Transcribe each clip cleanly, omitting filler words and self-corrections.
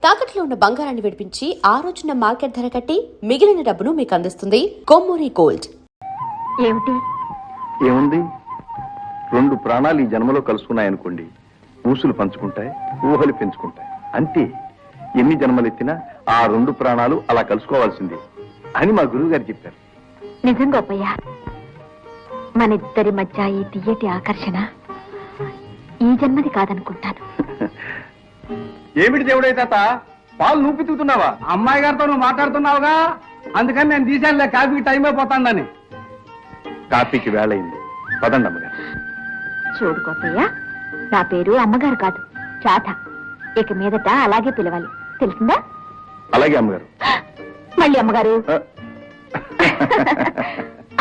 తాకట్లో ఉన్న బంగారాన్ని విడిపించి ఆ రోజున మార్కెట్ ధర కట్టి మిగిలిన డబ్బును మీకు అందిస్తుంది కొమ్మూరి గోల్డ్. ఏముంది, రెండు ప్రాణాలు ఈ జన్మలో కలుసుకున్నాయనుకోండి, ఊసులు పంచుకుంటాయి, ఊహలు పెంచుకుంటాయి, అంతే. ఎన్ని జన్మలెత్తినా ఆ రెండు ప్రాణాలు అలా కలుసుకోవాల్సిందే అని మా గురువు గారు చెప్పారు. నిజం గోపయ్య, మన ఇద్దరి మధ్య ఈ తీయటి ఆకర్షణ ఈ జన్మది కాదనుకుంటాను. ఏమిటి దేవుడై తాత, పాలు నువ్వు పితుకుతున్నావా? అమ్మాయి గారితో నువ్వు మాట్లాడుతున్నావుగా, అందుకని నేను తీసానులే, కాఫీకి టైం అయిపోతానని. కాఫీకి వేళయింది, పదండి అమ్మగారు. చూడు గోపయ్య, నా పేరు అమ్మగారు కాదు, చాథ. ఇక మీదట అలాగే పిలవాలి, తెలిసిందా? అలాగే అమ్మగారు. మళ్ళీ అమ్మగారు.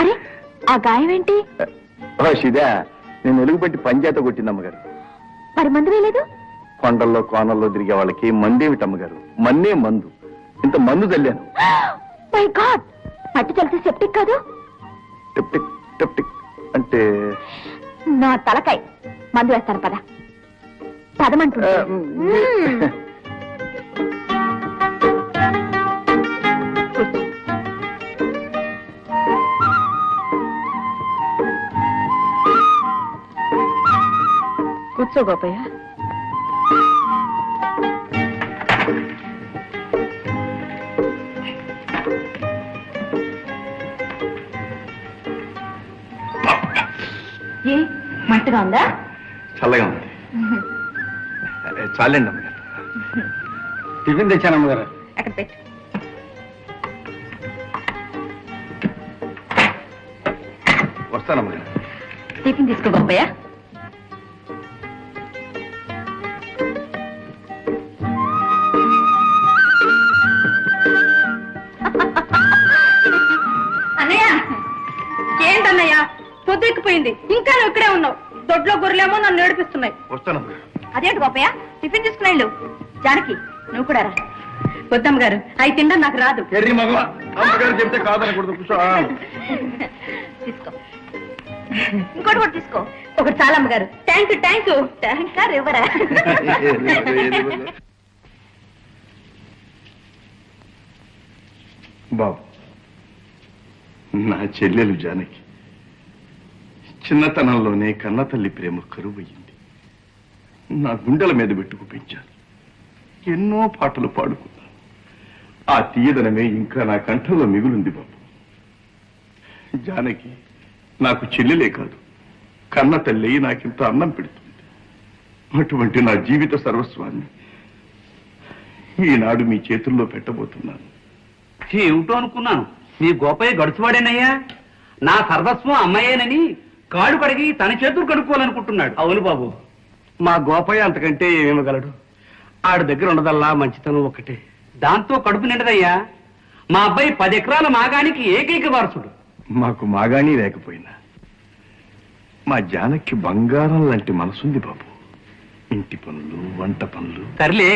అరే, ఆ గాయం ఏంటి? ఇదా, నేను ఎలుగుపెట్టి పంచాయత కొట్టింది అమ్మగారు. మరి మందు వేయలేదు? కొండల్లో కోనల్లో తిరిగే వాళ్ళకి మందేమిటి అమ్మగారు, మన్నే మందు. ఇంత మందు చల్లాను. మై గాడ్, మట్టి చల్లితే సెప్టిక్ కాదు? టెప్టిక్ టెప్టిక్ అంటే నా తలకాయ. మందు వేస్తాను పద. పదమంటుంటే కూర్చో గోపయ్య. ఏ మట్టిగా ఉందా? చల్లగా ఉంది. చాలండి అమ్మగారు. టిఫిన్ తెచ్చాను అమ్మగారు. అక్కడ పెట్టు. వస్తానమ్మగారు. టిఫిన్ తీసుకో గోపయ్య. అన్నయ్య, ఏంటన్నయ్య పొద్దుెక్కిపోయింది, ఇంకా నువ్వు ఇక్కడే ఉన్నావు? దొడ్లో గొర్రెలేమో నన్ను ఏడిపిస్తున్నాయి. వస్తానమ్మగారు. అదేంటి గోపయ్య, టిఫిన్ తీసుకుని వెళ్ళు. జానకి, నువ్వు కూడా రా. వద్దమ్మ గారు, అవి తినడం నాకు రాదు. ఎర్రి మగవా, అమ్మగారు చెప్తే కాదనకూడదు. కూర్చో. తీసుకో, ఇంకోటి కూడా తీసుకో. ఒకటి చాలా అమ్మగారు. Thank you thank you. Thank ఇవ్వరా? బాబు, నా చెల్లెలు జానకి చిన్నతనంలోనే కన్నతల్లి ప్రేమ కరువయ్యింది. నా గుండెల మీద పెట్టుకు పెంచాను. ఎన్నో పాటలు పాడుకున్నాను. ఆ తీయదనమే ఇంకా నా కంఠంలో మిగులుంది బాబు. జానకి నాకు చెల్లెలే కాదు, కన్న తల్లి నాకింత అన్నం పెడుతుంది. అటువంటి నా జీవిత సర్వస్వాన్ని ఈనాడు మీ చేతుల్లో పెట్టబోతున్నాను. ఏమిటో అనుకున్నాను, మీ గోపయ్య గడుచువాడేనయ్యా. నా సర్వస్వం అమ్మాయేనని కాడు కడిగి తన చేతులు కడుక్కోవాలనుకుంటున్నాడు. అవును బాబు, మా గోపయ్య అంతకంటే ఏమేమగలడు. ఆడి దగ్గర ఉండదల్లా మంచితనం ఒక్కటే. దాంతో కడుపు నిండదయ్యా. మా అబ్బాయి 10 ఎకరాల మాగానికి ఏకైక వారసుడు. మాకు మాగాణి లేకపోయినా మా జానకి బంగారం లాంటి మనసుంది బాబు. ఇంటి పనులు, వంట పనులు. సర్లే,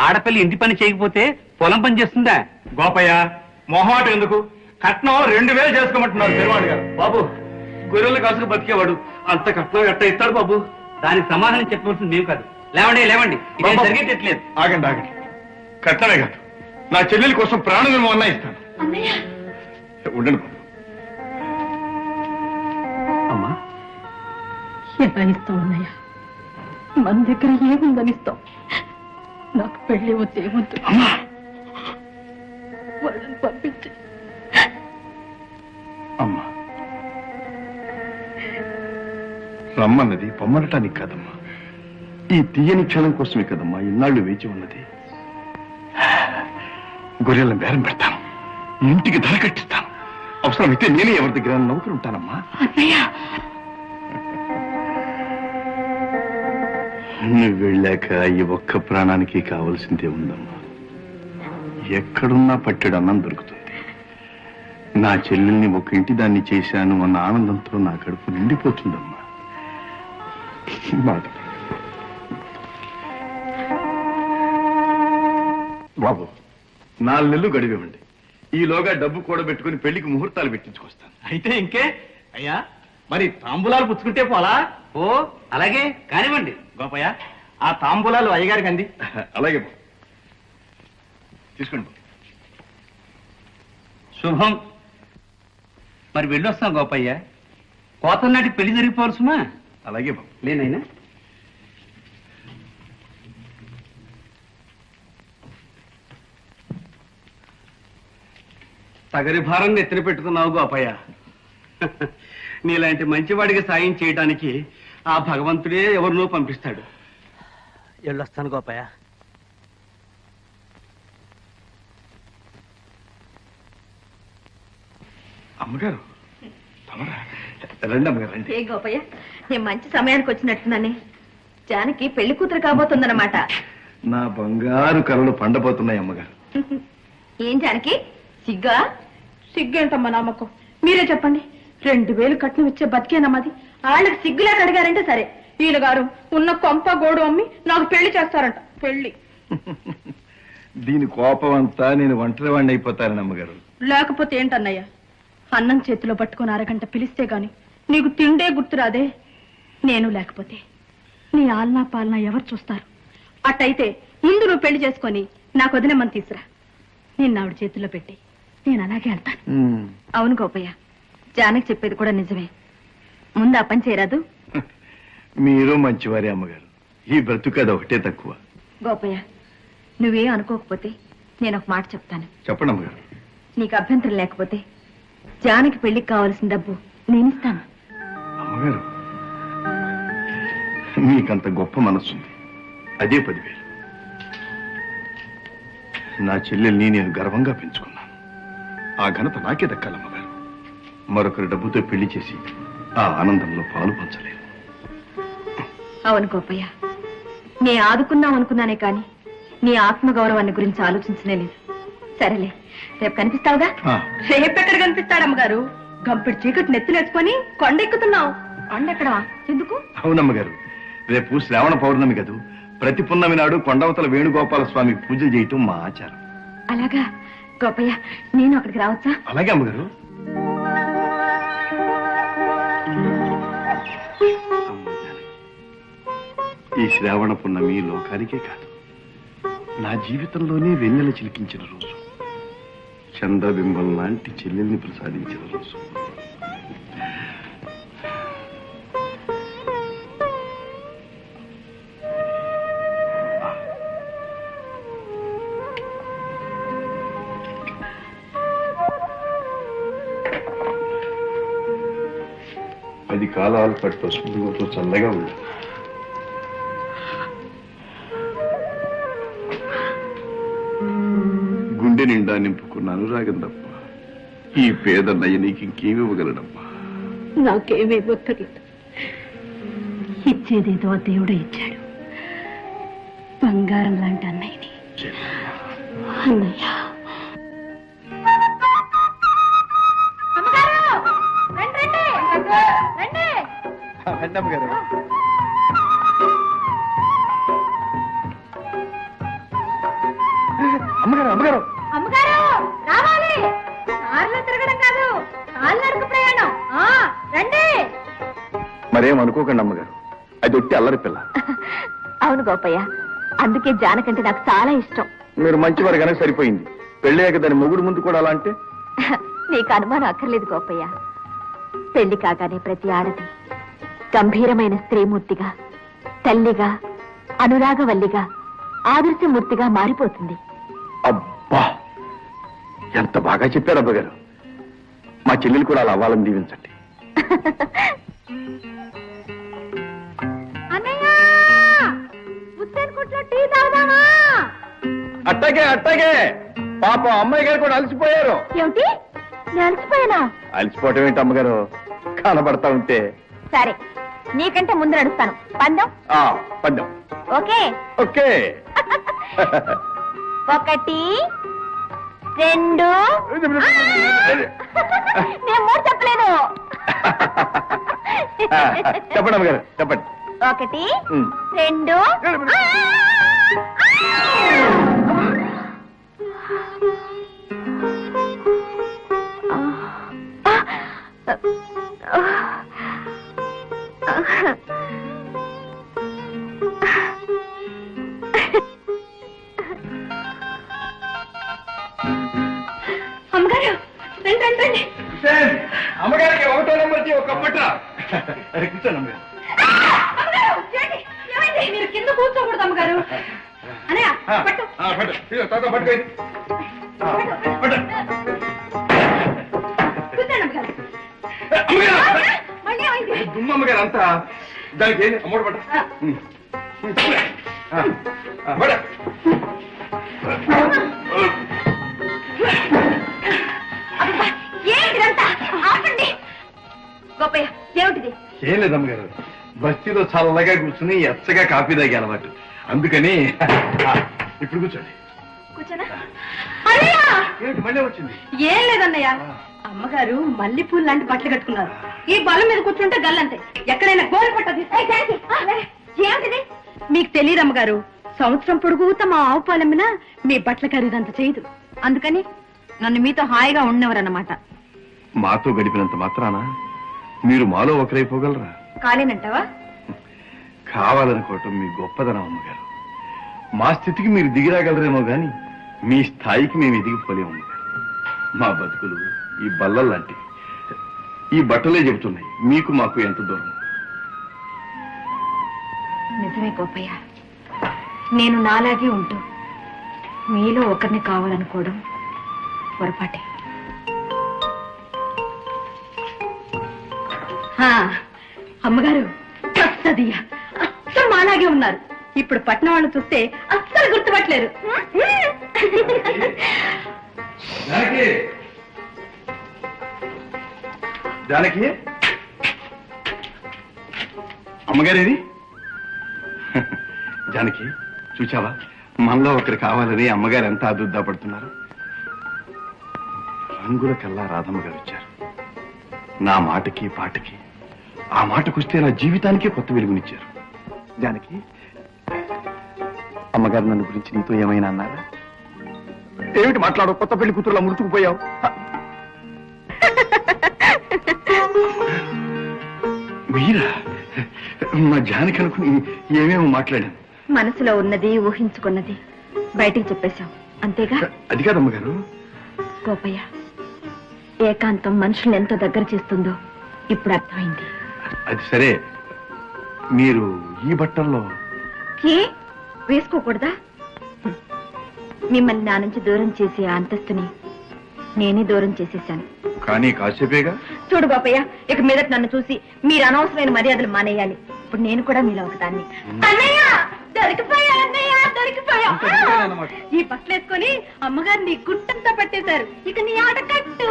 ఆడపిల్ల ఇంటి పని చేయకపోతే పొలం పని చేస్తుందా? గోపయ్య, మొహమాట ఎందుకు? కట్నం 2000 చేసుకోమంటున్నారు పెరువాడు గారు. బాబు, గొర్రెలు కాసుకు బతికేవాడు అంత కట్నం ఎట్ట ఇస్తాడు బాబు? దానికి సమాధానం చెప్పవలసింది మేము కాదు. లేవండి లేవండి, ఇదేం జరిగేటట్లేదు. ఆగండి ఆగండి. కట్నమే కాదు, నా చెల్లెల కోసం ప్రాణం అన్నా ఇస్తాను. ఉండండి బాబు. అమ్మా, ఎలా ఇస్తావు అన్నయ్య? మన దగ్గర ఏముందని ఇస్తాం? నాకు పెళ్లి వద్దు, ఏమొద్దు. వాళ్ళని పంపించి. అమ్మా, రమ్మన్నది పొమ్మనటానికి కాదమ్మా, ఈ తీయని క్షణం కోసమే కదమ్మా ఇన్నాళ్ళు వేచి ఉన్నది. గొర్రెలను బేరం పెడతాను, ఇంటికి ధర కట్టిస్తాను. అవసరమైతే నేనే ఎవరి దగ్గర నౌకరు ఉంటానమ్మా. నువ్వు వెళ్ళాక ఈ ఒక్క ప్రాణానికి కావలసిందే ఉందమ్మా. ఎక్కడున్నా పట్టెడు అన్నం దొరుకుతుంది. నా చెల్లెల్ని ఒక ఇంటి దాన్ని చేశాను అన్న ఆనందంతో నా కడుపు నిండిపోతుందమ్మా. బాబు, 4 నెలలు గడివేవండి. ఈలోగా డబ్బు కూడబెట్టుకుని పెళ్లికి ముహూర్తాలు పెట్టించుకొస్తాను. అయితే ఇంకే అయ్యా, మరి తాంబూలాలు పుచ్చుకుంటే పోలా? ఓ అలాగే కానివ్వండి. గోపయ్య, ఆ తాంబూలాలు అయ్యగారికి అంది. అలాగే బాబు. తీసుకోండి. శుభం. మరి వెళ్ళొస్తాం గోపయ్య. కోత నాటికి పెళ్లి జరిగిపోవలసుమా? అలాగే బాబు. లేనైనా తగరి భారం నెత్తిన పెట్టుకున్నావు గోపయ్య. నీలాంటి మంచివాడికి సాయం చేయడానికి ఆ భగవంతుడే ఎవరినో పంపిస్తాడు. వెళ్ళొస్తాను గోపయ్య. అమ్మగారు తమరా? రండి అమ్మగారు రండి. ఏ గోపయ్య, నేను మంచి సమయానికి వచ్చినట్టున్నానే. జానకి పెళ్లి కూతురు కాబోతుందన్నమాట. నా బంగారు కలలు పండబోతున్నాయి అమ్మగారు. ఏం జానకి, సిగ్గా? సిగ్గేంటమ్మా నమ్మకం? మీరే చెప్పండి. 2000 కట్నం ఇచ్చే బతికేనమ్మది. వాళ్ళకి సిగ్గులే కడిగారంటే సరే. వీళ్ళ గారు ఉన్న కొంప గోడు అమ్మి నాకు పెళ్లి చేస్తారంట. పెళ్లి దీని కోపం అంతా నేను ఒంటరి వాడిని అయిపోతానని అమ్మగారు. లేకపోతే ఏంటన్నయ్య? అన్నం చేతిలో పట్టుకుని అరగంట పిలిస్తే గాని నీకు తిండే గుర్తురాదే. నేను లేకపోతే నీ ఆలనా పాలనా ఎవరు చూస్తారు? అట్టయితే ముందు నువ్వు పెళ్లి చేసుకొని నాకు వదిలేమని తీసురా. నిన్న ఆవిడ చేతిలో పెట్టి నేను అలాగే వెళ్తాను. అవును గోపయ్య, జానకి చెప్పేది కూడా నిజమే. ముందు ఆ పని చేయరాదు? మీరు మంచివారే అమ్మగారు. ఈ బ్రతుకది ఒకటే తక్కువ. గోపయ్య, నువ్వేం అనుకోకపోతే నేను ఒక మాట చెప్తాను. చెప్పండి అమ్మగారు. నీకు అభ్యంతరం లేకపోతే జానకి పెళ్లికి కావాల్సిన డబ్బు నేనిస్తాను. అమ్మగారు మీకంత గొప్ప మనస్సుంది. అదే 10,000. నా చెల్లెల్ని నేను గర్వంగా పెంచుకున్నాను. ఆ ఘనత నాకే దక్కాలమ్మగారు. మరొకరి డబ్బుతో పెళ్లి చేసి ఆ ఆనందంలో పాలు పంచలేదు. అవును గోపయ్య, నే ఆదుకున్నాం అనుకున్నానే కాని నీ ఆత్మగౌరవాన్ని గురించి ఆలోచించనే లేదు. సరేలే, రేపు కనిపిస్తావుగా? రేపెక్కడ కనిపిస్తాడమ్మగారు? గంపెడు చీకటి నెత్తినేసుకొని కొండ ఎక్కుతున్నావు. కొండెక్కడవా? ఎందుకు? అవునమ్మగారు, రేపు శ్రావణ పౌర్ణమి కదూ. ప్రతి పున్నమి నాడు కొండవతల వేణుగోపాల స్వామి పూజ చేయటం మా ఆచారం. అలాగా గోపయ్య, నేను అక్కడికి రావచ్చా? అలాగే అమ్మగారు. ఈ శ్రావణ పున్నమి లోకానికే కాదు, నా జీవితంలోనే వెన్నెల చిలికించిన రోజు. చంద్రబింబం లాంటి చెల్లెల్ని ప్రసాదించిన రోజు. అది కాలాలు పట్టు పసుపుతో చల్లగా ఉంది. గుండె నిండా నింపుకున్న అనురాగం తప్ప ఈ పేద నయనికి ఇంకేమి ఇవ్వగలడమ్మా? నాకేమీ ఇవ్వక్కర్లేదు. ఇచ్చేదేదో ఆ దేవుడే ఇచ్చాడు. బంగారం లాంటి అన్నయ్యని. అన్నయ్య అమ్మగారు అమ్మగారు అమ్మగారు రావాలి. కార్లో తిరగడం కాదు, కాలినడక ప్రయాణం. రండి. మరేం అనుకోకండి అమ్మగారు, అది ఒట్టి అల్లరి పిల్ల. అవును గోపయ్య, అందుకే జానకంటే నాకు చాలా ఇష్టం. మీరు మంచివారు కనుక సరిపోయింది. పెళ్ళాక దాని మొగుడు ముందు కూడా అలా అంటే? నీకు అనుమానం అక్కర్లేదు గోపయ్య. పెళ్లి కాగానే ప్రతి ఆడది గంభీరమైన స్త్రీమూర్తిగా, తల్లిగా, అనురాగవల్లిగా, ఆదర్శమూర్తిగా మారిపోతుంది. అబ్బా, ఎంత బాగా చెప్పారు అబ్బగారు. మా చెల్లెలు కూడా అలా అవ్వాలని దీవించండి. అట్టాగే అట్టాగే. పాపం అమ్మాయి గారు కూడా అలసిపోయారు. ఏమిటి, నేను అలసిపోయానా? అలసిపోవటం ఏంటి అమ్మగారు, కనబడతా ఉంటే. సరే, నీకంటే ముందు నడుస్తాను. పందెం? పందెం. Okay okay. 1 2 నేను 3 చెప్పలేదు. చెప్పండి అమ్మగారు, చెప్పండి. 1 2 రండి రండి అమ్మగారికి 1వ నెంబర్కి ఒక పట్ట కూర్చోండి అమ్మగారు. అమ్మగారు, చేయండి. ఏమైంది? మీరు కింద కూర్చోకూడదు అమ్మగారు. అనయ్య పట్టు. పట్టు. ఇదిగో, తాత పట్టుకో ఇది. పట్టు. కూర్చోండి అమ్మగారు. అమ్మగారు! మళ్ళీ ఏమైంది? దుమ్ము అమ్మగారు అంతా దానికి అమ్మోడు పట్ట పట్ట. అబ్బా, ఏంటిదంతా? ఆపండి. గోపయ్య, ఏమిటిది? ఏం లేదమ్మగారు, బస్తీలో చల్లగా కూర్చుని ఎచ్చగా కాఫీ తాగే అలవాటు, అందుకని ఇప్పుడు కూర్చోండి. కూర్చోనా? అన్నయ్య! ఏంటి మళ్ళీ వచ్చింది? ఏం లేదన్నయ్య, అమ్మగారు మల్లెపూలు లాంటి బట్టలు కట్టుకున్నారు. ఈ బల్ల మీద కూర్చుంటే గల్లంతే, ఎక్కడైనా గోరు పట్టదు. ఏమిటిది? మీకు తెలియదు అమ్మగారు, సంవత్సరం పొడుగుతా మా ఆవు పాలమ్మినా మీ బట్టల ఖరీదంత చేయదు. అందుకని నన్ను మీతో హాయిగా ఉండేవారన్నమాట. మాతో గడిపినంత మాత్రాన మీరు మాలో ఒకరైపోగలరా? కాలేనంటావా? కావాలనుకోవటం మీ గొప్పదనం అమ్మగారు. మా స్థితికి మీరు దిగిరాగలరేమో గాని మీ స్థాయికి మేము ఎదిగిపోలేము అమ్మగారు. మా బతుకులు ఈ బల్లలు లాంటివి. ఈ బట్టలే చెబుతున్నాయి మీకు మాకు ఎంత దూరం. నిజమే గోపయ్య, నేను నాలాగే ఉంటూ మీలో ఒకరిని కావాలనుకోవడం పొరపాటే. అమ్మగారు చస్తదియ్య, అస్సలు మాలాగే ఉన్నారు. ఇప్పుడు పట్నం వాళ్ళు చూస్తే అస్సలు గుర్తుపట్టలేరు. జానకి, జానకి, అమ్మగారేది? జానకి, చూచావా మనలో ఒకరు కావాలని అమ్మగారు ఎంత ఆదుర్దా పడుతున్నారు. రంగుల కల్లా రాధమ్మ గారు వచ్చారు. నా మాటకి పాటకి, ఆ మాటకొస్తే నా జీవితానికే కొత్త వెలుగునిచ్చారు. జానకి, అమ్మగారు నన్ను గురించి నీతో ఏమైనా అన్నారా? ఏమిటి మాట్లాడు? కొత్త పెళ్లి కూతురులా ముడుచుకుపోయావు. మీరా? మా జానకి అనుకుని ఏమేమో మాట్లాడాను. మనసులో ఉన్నది ఊహించుకున్నది బయటికి చెప్పేశాం, అంతేగా? అది కాదమ్మగారు. గోపయ్య, ఏకాంతం మనుషుల్ని ఎంత దగ్గర చేస్తుందో ఇప్పుడు అర్థమైంది. అది సరే, మీరు ఈ బట్టల్లో ఏ వేసుకోకూడదా? మిమ్మల్ని నా నుంచి దూరం చేసే ఆ అంతస్తుని నేనే దూరం చేసేశాను. కానీ కాసేపేగా. చూడు బాపయ్య, ఇక మీదట నన్ను చూసి మీరు అనవసరమైన మర్యాదలు మానేయాలి. ఇప్పుడు నేను కూడా మీలో ఒకదాన్ని. అన్నయ్య, దొరికిపోయా అన్నయ్య, దొరికిపోయా. అంత దూరమేనన్నమాట. ఈ బట్టలు వేసుకొని అమ్మగారు నీ గుట్టంతా పట్టేశారు. ఇక నీ ఆట కట్టు.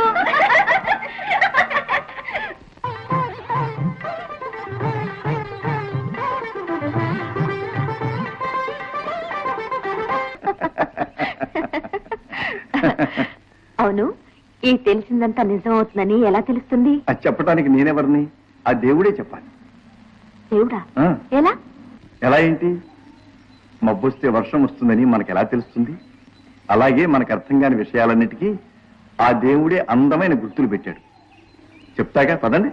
అవును, ఈ తెలిసిందంతా నిజం అవుతుందని ఎలా తెలుస్తుంది? అది చెప్పడానికి నేనెవరిని? ఆ దేవుడే చెప్పాలి. దేవుడా? ఆ. ఎలా? ఎలా ఏంటి? మబ్బొస్తే వర్షం వస్తుందని మనకు ఎలా తెలుస్తుంది? అలాగే మనకు అర్థం కాని విషయాలన్నిటికీ ఆ దేవుడే అందమైన గుర్తులు పెట్టాడు. చెప్తాగా, పదండి.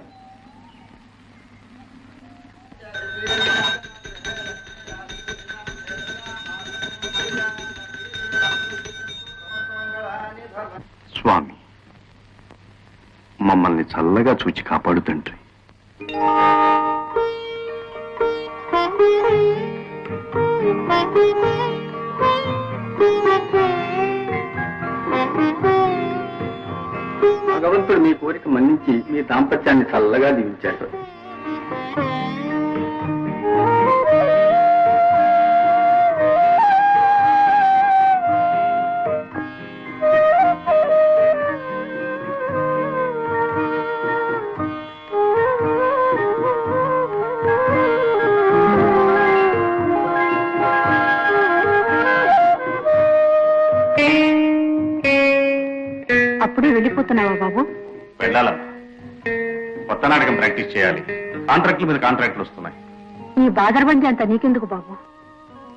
స్వామి, మమ్మల్ని చల్లగా చూచి కాపాడు తండ్రి. భగవంతుడు మీ కోరిక మన్నించి మీ దాంపత్యాన్ని చల్లగా దీవించాడు. అప్పుడే వెళ్ళిపోతున్నావా బాబు? వెళ్ళాలమ్మా, కొత్త నాటకం ప్రాక్టీస్ చేయాలి. కాంట్రాక్టుల మీద కాంట్రాక్టులు వస్తున్నాయి. ఈ బాదరబంది అంత నీకెందుకు బాబు?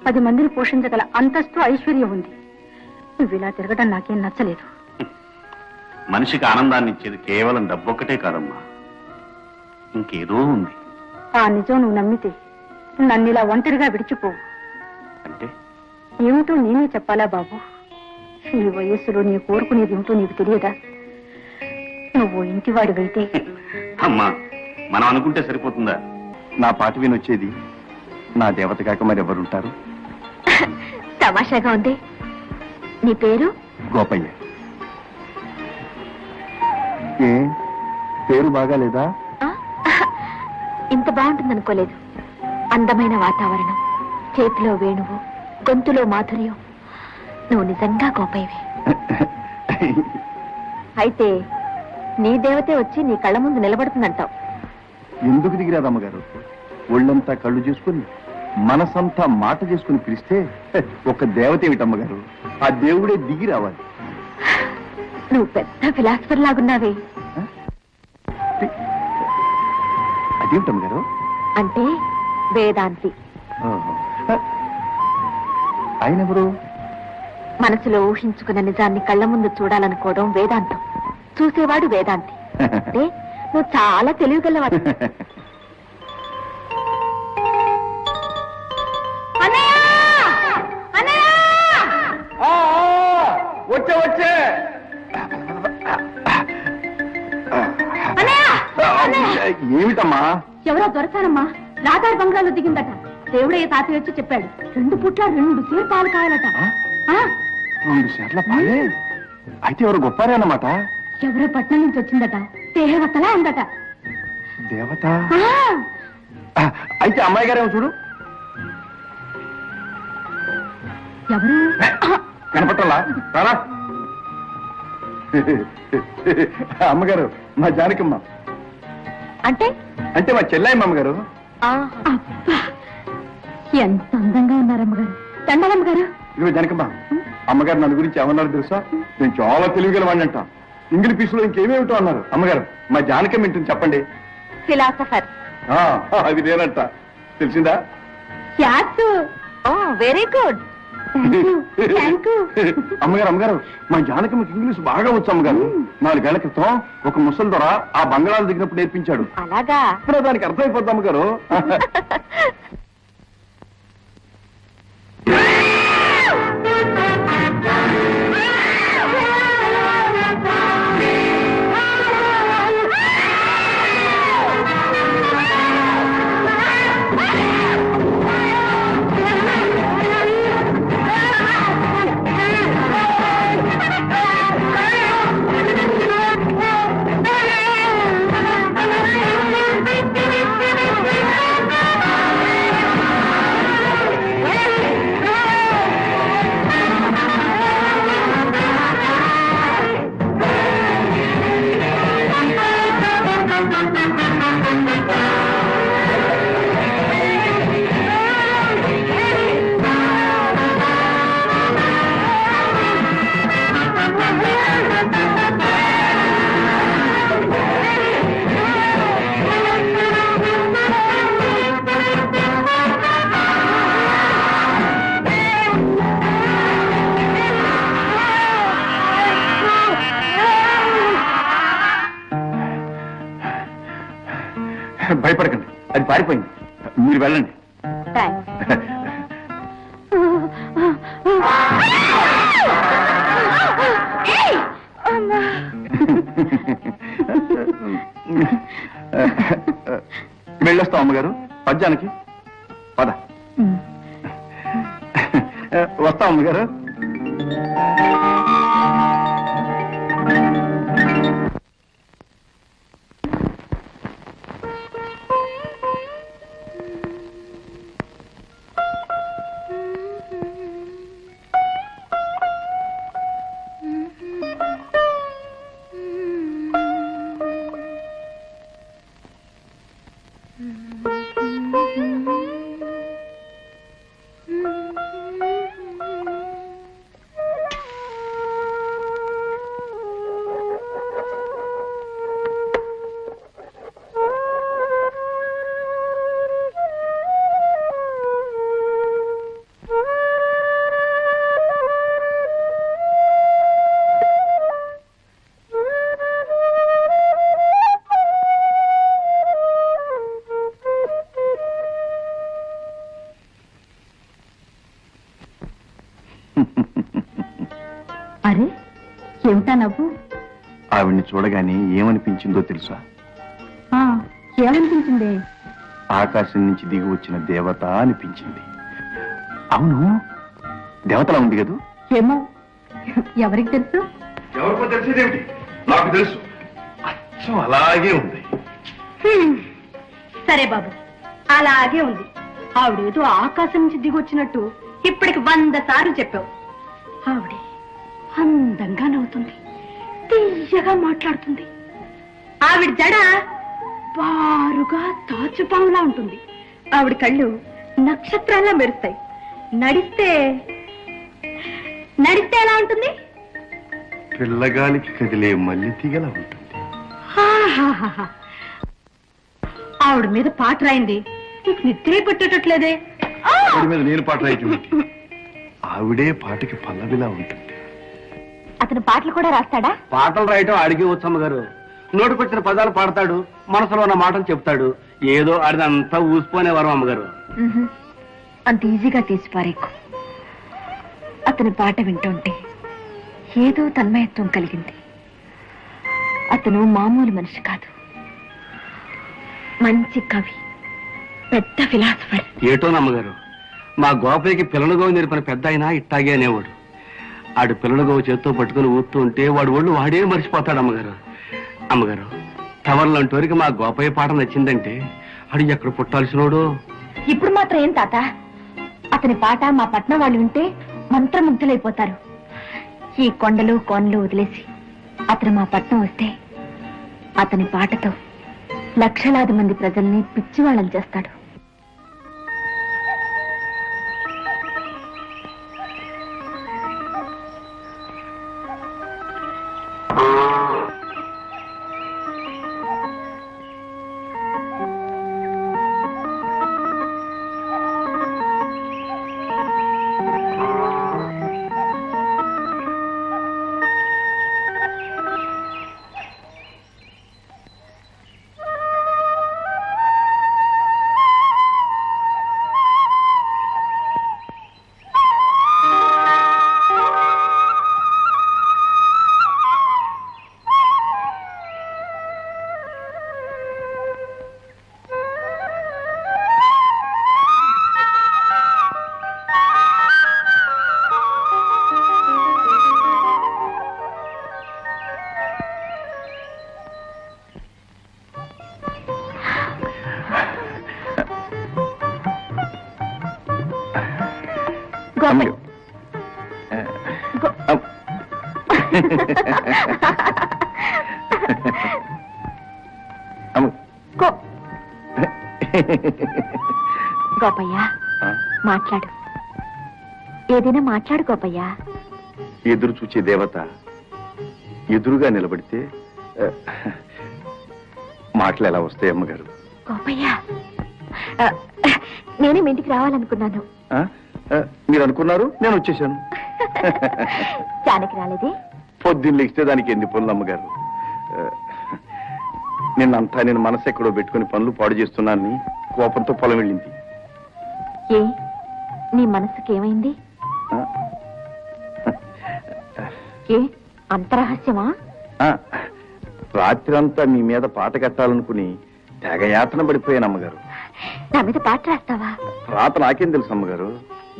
10 మందిని పోషించగల అంతస్తు ఐశ్వర్యం ఉంది. నువ్వు ఇలా తిరగడం నాకేం నచ్చలేదు. మనిషికి ఆనందాన్ని ఇచ్చేది కేవలం డబ్బొక్కటే కాదమ్మా, ఇంకేదో ఉంది. ఆ నిజం నువ్వు నమ్మితే నన్ను ఇలా ఒంటరిగా విడిచిపోవు. అంటే ఏమిటో నేనే చెప్పాలా బాబు? ఈ వయస్సులో నీ కోరుకునేది ఏమిటో నీకు తెలియదా? నువ్వు ఇంటివాడివైతే అమ్మా మనం అనుకుంటే సరిపోతుందా? నా పాట వినొచ్చేది నా దేవత కాక మరెవరుంటారు? తమాషాగా ఉంది. నీ పేరు? గోపయ్య. ఏ పేరు బాగాలేదా? ఆ? ఇంత బాగుంటుందనుకోలేదు. అందమైన వాతావరణం, చేతిలో వేణువు, గొంతులో మాధుర్యం. నువ్వు నిజంగా గోపయ్యవి. అయితే నీ దేవతే వచ్చి నీ కళ్ళ ముందు నిలబడుతుందంటావు. ఎందుకు దిగిరాదమ్మగారు? ఒళ్ళంతా కళ్ళు చేసుకుని మనసంతా మాట చేసుకుని పిలిస్తే ఒక దేవత ఏమిటమ్మగారు? ఆ దేవుడే దిగి రావాలి. నువ్వు పెద్ద ఫిలాసఫర్ లాగున్నావే. అదేమిటమ్మగారు? అంటే వేదాంతి. ఆయన ఎవరు? మనసులో ఊహించుకున్న నిజాన్ని కళ్ళ ముందు చూడాలనుకోవడం వేదాంతం. చూసేవాడు వేదాంతి. అంటే నువ్వు చాలా తెలివిగలవాడు. వచ్చే ఏమిటమ్మా? ఎవరో దొరసానమ్మా రాధార్ బంగ్లాలో దిగిందట. దేవుడయ్య తాతయ్య వచ్చి చెప్పాడు 2 పూట్ల 2 సేరు పాలు కావాలట. ఆ, 2 సేర్ల పాలే? అయితే ఎవరు గొప్పారే అన్నమాట? ఎవరో పట్నం నుంచి వచ్చిందట. దేవతలా ఉందట. దేవత? ఆ, అయితే అమ్మాయి గారేమో చూడు. ఎవరు? కనపట్టాలా? రారా. అమ్మగారు మా జానకమ్మ. అంటే అంటే మా చెల్లాయమ్మ అమ్మగారు. అబ్బా, ఎంత అందంగా ఉన్నారమ్మగారు. దండలమ్మగారు. ఇదిగో జానకమ్మ, అమ్మగారు నన్ను గురించి ఏమన్నారు తెలుసా? నేను చాలా తెలివిగలవాడినంట. ఇంగ్లీష్ పీసులో ఇంకేమేమిటో అన్నారు. అమ్మగారు మా జానకమ్మ ఏంటని చెప్పండి. ఫిలాసఫర్. అది నేనంట. తెలిసిందా? యాత్తు. ఓ వెరీ గుడ్. అమ్మగారు అమ్మగారు మా జానకమ్మకి ఇంగ్లీష్ బాగా వచ్చు అమ్మగారు. 4 ఏళ్ల క్రితం ఒక ముసలి ద్వారా ఆ బంగాళాలు దిగినప్పుడు నేర్పించాడు. అలాగా? ఇప్పుడు దానికి అర్థమైపోద్ది అమ్మగారు. భయపడకండి, అది పారిపోయింది. మీరు వెళ్ళండి. వెళ్ళొస్తాం అమ్మగారు. పద్యానికి పద. వస్తాం అమ్మగారు. అరే ఏమిటా నవ్వు? ఆవిడ్ని చూడగానే ఏమనిపించిందో తెలుసా? ఏమనిపించింది? ఆకాశం నుంచి దిగి వచ్చిన దేవత అనిపించింది. అవును, దేవతలా ఉంది కదూ? ఏమో, ఎవరికి తెలుసు? ఎవరికో తెలిసేదేమిటి, నాకు తెలుసు. అచ్చం అలాగే ఉంది. సరే బాబు, అలాగే ఉంది. ఆవిడేదో ఆకాశం నుంచి దిగొచ్చినట్టు ఇప్పటికి 100 సార్లు చెప్పావు. ఆవిడే అందంగా నవ్వుతుంది, తీయగా మాట్లాడుతుంది. ఆవిడ జడ బారుగా తాచుపాములా ఉంటుంది. ఆవిడ కళ్ళు నక్షత్రాల్లా మెరుస్తాయి. నడిస్తే ఎలా ఉంటుంది? పిల్లగాలికి కదిలే మల్లి తీగలా ఉంటుంది. ఆహాహాహా. ఆవిడ మీద పాట రాయింది, నీకు నిద్రే పట్టేటట్లేదే. ఆవిడ మీద నేను పాట రాయటం, ఆవిడే పాటకి పల్లవిలా ఉంటుంది. అతను పాటలు కూడా రాస్తాడా? పాటలు రాయటం అడిగి వచ్చమ్మ గారు. నోటికొచ్చిన పదాలు పాడతాడు, మనసులో ఉన్న మాటలు చెప్తాడు. ఏదో అడిదంతా ఊసిపోనేవారు అమ్మగారు. అంత ఈజీగా తీసిపారేకు. అతని పాట వింటుంటే ఏదో తన్మయత్వం కలిగింది. అతను మామూలు మనిషి కాదు, మంచి కవి, పెద్ద ఫిలాసఫర్. ఏటో నమ్మగారు, మా గోపయ్యకి పిల్లలుగో నేర్పిన పెద్ద అయినా ఇట్టాగే అనేవాడు. ఆడు పిల్లలుగో చేత్తో పట్టుకుని ఊపుతూ ఉంటే వాడు ఒళ్ళు వాడే మర్చిపోతాడు అమ్మగారు. అమ్మగారు, టవర్లంటి వరకు మా గోపయ్య పాట నచ్చిందంటే ఆడు ఎక్కడ పుట్టాల్సినోడు. ఇప్పుడు మాత్రం ఏం తాత, అతని పాట మా పట్నం వాళ్ళు వింటే మంత్రముగ్ధులైపోతారు. ఈ కొండలు కోనలు వదిలేసి అతను మా పట్నం వస్తే అతని పాటతో లక్షలాది మంది ప్రజల్ని పిచ్చివాళ్ళని చేస్తాడు. అమ్మడు. గోపయ్య, మాట్లాడు. ఏదైనా మాట్లాడు గోపయ్య. ఎదురు చూచే దేవత ఎదురుగా నిలబడితే మాటలు ఎలా వస్తాయి అమ్మగారు? గోపయ్య, నేనే మీ ఇంటికి రావాలనుకున్నాను. మీరు అనుకున్నారు, నేను వచ్చేసాను. జానకి రాలేదే? పొద్దున్న లేస్తే దానికి ఎన్ని పనులు అమ్మగారు. నిన్నంతా నేను మనసు ఎక్కడో పెట్టుకుని పనులు పాడు చేస్తున్నానని కోపంతో పొలం వెళ్ళింది. ఏ, నీ మనసుకి ఏమైంది? ఏ, అంత రహస్యమా? రాత్రి అంతా మీ మీద పాట కట్టాలనుకుని తెగ యాతన పడిపోయాను అమ్మగారు. నా మీద పాట రాస్తావా? రాత నాకేం తెలుసు అమ్మగారు.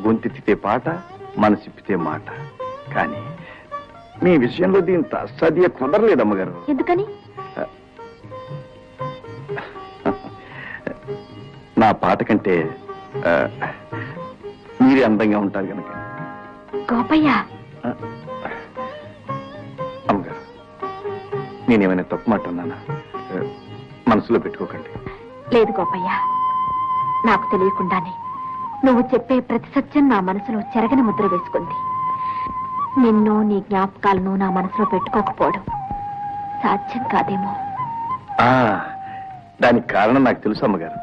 గొంతెత్తితే పాట, మనసిప్పితే మాట. కానీ మీ విషయంలో దీని అసాధ్య కుదరలేదు అమ్మగారు. ఎందుకని? నా పాట కంటే మీరే అందంగా ఉంటారు కనుక. గోపయ్య, అమ్మగారు, నేనేమైనా తప్పు మాట అన్నానా? మనసులో పెట్టుకోకండి. లేదు గోపయ్య, నాకు తెలియకుండానే నువ్వు చెప్పే ప్రతి సత్యం నా మనసులో చెరగని ముద్ర వేసుకుంది. నిన్ను, నీ జ్ఞాపకాలను నా మనసులో పెట్టుకోకపోవడం సాధ్యం కాదేమో. దానికి కారణం నాకు తెలుసు అమ్మగారు.